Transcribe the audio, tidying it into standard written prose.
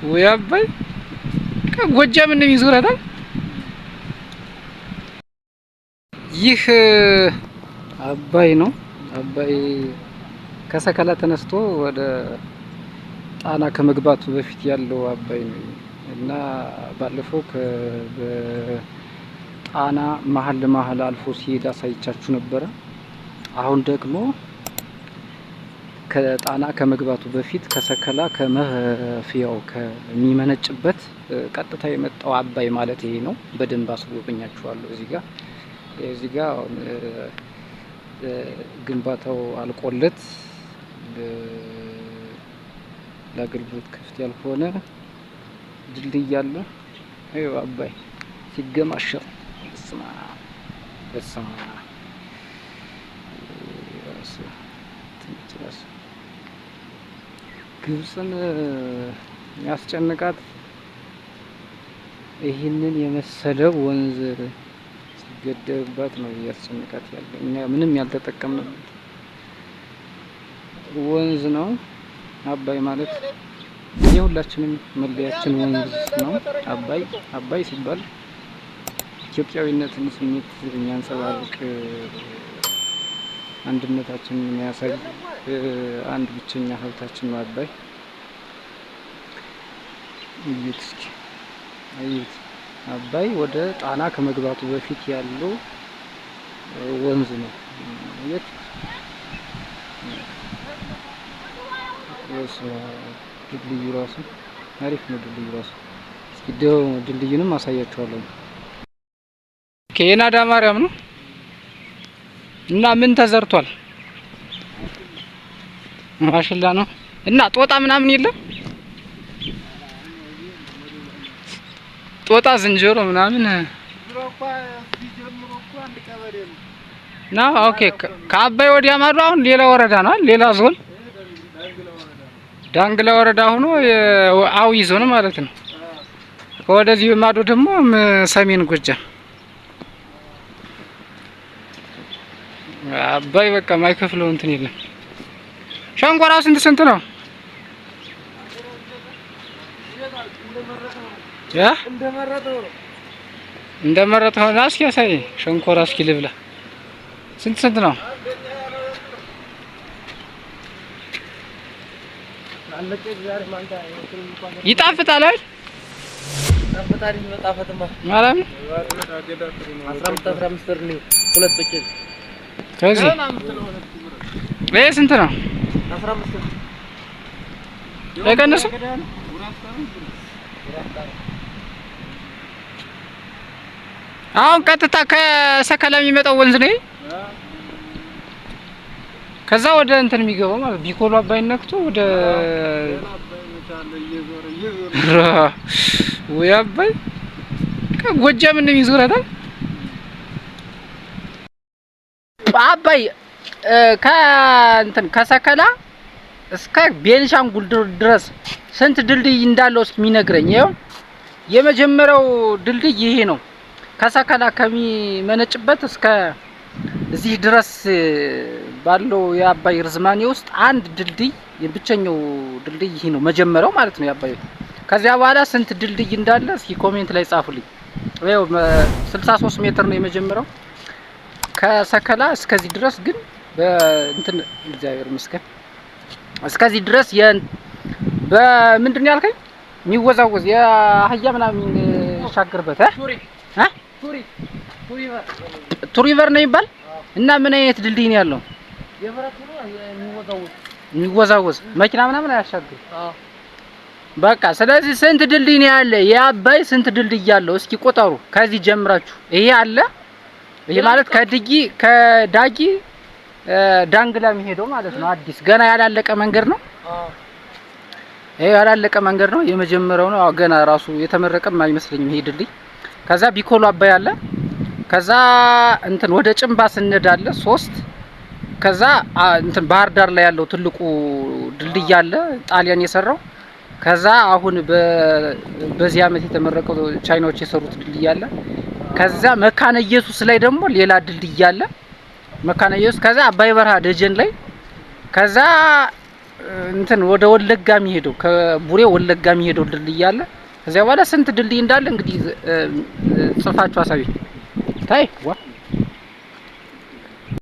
ወይ አባይ ከጎጃም እንደሚዞረታል። ይህ አባይ ነው። አባይ ከሰከላ ተነስቶ ወደ ጣና ከመግባቱ በፊት ያለው አባይ ነው እና ባለፈው በጣና መሀል ለመሀል አልፎ ሲሄድ አሳይቻችሁ ነበረ። አሁን ደግሞ ከጣና ከመግባቱ በፊት ከሰከላ ከመፍያው ከሚመነጭበት ቀጥታ የመጣው አባይ ማለት ይሄ ነው። በደንብ አስጎበኛችኋለሁ። እዚህ ጋር ግንባታው አልቆለት ለአገልግሎት ክፍት ያልሆነ ድልድይ አለ። አይው አባይ ሲገማሸር በስማ ግብፅን ያስጨንቃት ይህንን የመሰለ ወንዝ ሲገደብባት ነው ያስጨንቃት ያለ። እኛ ምንም ያልተጠቀምንበት ወንዝ ነው አባይ ማለት። የሁላችንም መለያችን ወንዝ ነው አባይ ሲባል ኢትዮጵያዊነትን ስሜት የሚያንጸባርቅ አንድነታችንን የሚያሳይ አንድ ብቸኛ ሀብታችን ነው አባይ። እዩት አባይ ወደ ጣና ከመግባቱ በፊት ያለው ወንዝ ነው። ድልድዩ ራሱ አሪፍ ነው። ድልድዩ ራሱ እስኪ ድልድዩንም አሳያችኋለሁ። ከየናዳ ማርያም ነው እና ምን ተዘርቷል? ማሽላ ነው እና ጦጣ ምናምን የለም። ጦጣ ዝንጀሮ ምናምን ነው። ኦኬ ከአባይ ወዲያ ማዶ አሁን ሌላ ወረዳ ነው፣ ሌላ ዞን ዳንግላ ወረዳ ሆኖ አዊ ዞን ማለት ነው። ከወደዚህ ማዶ ደግሞ ሰሜን ጎጃም አባይ በቃ ማይከፍለው እንትን የለም። ሸንኮራው ስንት ነው? ያ እንደመረጠው ነው። እስኪ ያሳይ ሸንኮራ እስኪ ልብላ። ስንት ነው? ይጣፍጣል አይደል? ይጣፍጣል። ይጣፍጣማ ማለት ነው። 15 ብር ነው ሁለት ፓኬት። ከዚህ ይሄ ስንት ነው? 15 ብር። አይቀንስም? አሁን ቀጥታ ከሰከላ የሚመጣው ወንዝ ነው። ከዛ ወደ እንትን የሚገባው ማለት ቢኮሎ አባይ ነክቶ ወደ ወይ አባይ ከጎጃም እንደሚዞረታል። አባይ ከእንትን ከሰከላ እስከ ቤንሻንጉል ድረስ ስንት ድልድይ እንዳለው የሚነግረኝ ይኸው። የመጀመሪያው ድልድይ ይሄ ነው። ከሰከላ ከሚመነጭበት እስከ እዚህ ድረስ ባለው የአባይ ርዝማኔ ውስጥ አንድ ድልድይ የብቸኛው ድልድይ ይሄ ነው መጀመሪያው ማለት ነው የአባይ። ከዚያ በኋላ ስንት ድልድይ እንዳለ እስኪ ኮሜንት ላይ ጻፉልኝ። ይኸው 63 ሜትር ነው የመጀመሪያው ከሰከላ እስከዚህ ድረስ ግን በእንትን እግዚአብሔር ይመስገን እስከዚህ ድረስ በምንድን ነው ያልከኝ? የሚወዛወዝ የአህያ ምናምን ይሻገርበት ቱሪቨር ነው ይባል እና ምን አይነት ድልድይ ነው ያለው? የሚወዛወዝ መኪና ምናምን አያሻግር። በቃ ስለዚህ ስንት ድልድይ ነው ያለ? የአባይ ስንት ድልድይ ያለው እስኪ ቁጠሩ ከዚህ ጀምራችሁ። ይሄ አለ። ይሄ ማለት ከዳጊ ዳንግላ የሚሄደው ማለት ነው። አዲስ ገና ያላለቀ መንገድ ነው። ይሄ ያላለቀ መንገድ ነው። የመጀመሪያው ነው። ገና ራሱ የተመረቀም አይመስለኝም ይሄ ድልድይ። ከዛ ቢኮሎ አባይ አለ። ከዛ እንትን ወደ ጭንባ ስንሄዳለ 3 ከዛ እንትን ባህር ዳር ላይ ያለው ትልቁ ድልድይ አለ ጣሊያን የሰራው። ከዛ አሁን በዚህ አመት የተመረቀው ቻይናዎች የሰሩት ድልድይ አለ። ከዛ መካነ ኢየሱስ ላይ ደግሞ ሌላ ድልድይ አለ መካነ ኢየሱስ። ከዛ አባይ በረሃ ደጀን ላይ ከዛ እንትን ወደ ወለጋ የሚሄደው ከቡሬ ወለጋ የሚሄደው ድልድይ አለ። ከዚያ በኋላ ስንት ድልድይ እንዳለ እንግዲህ ጽፋችሁ አሳቢ ታይ ዋ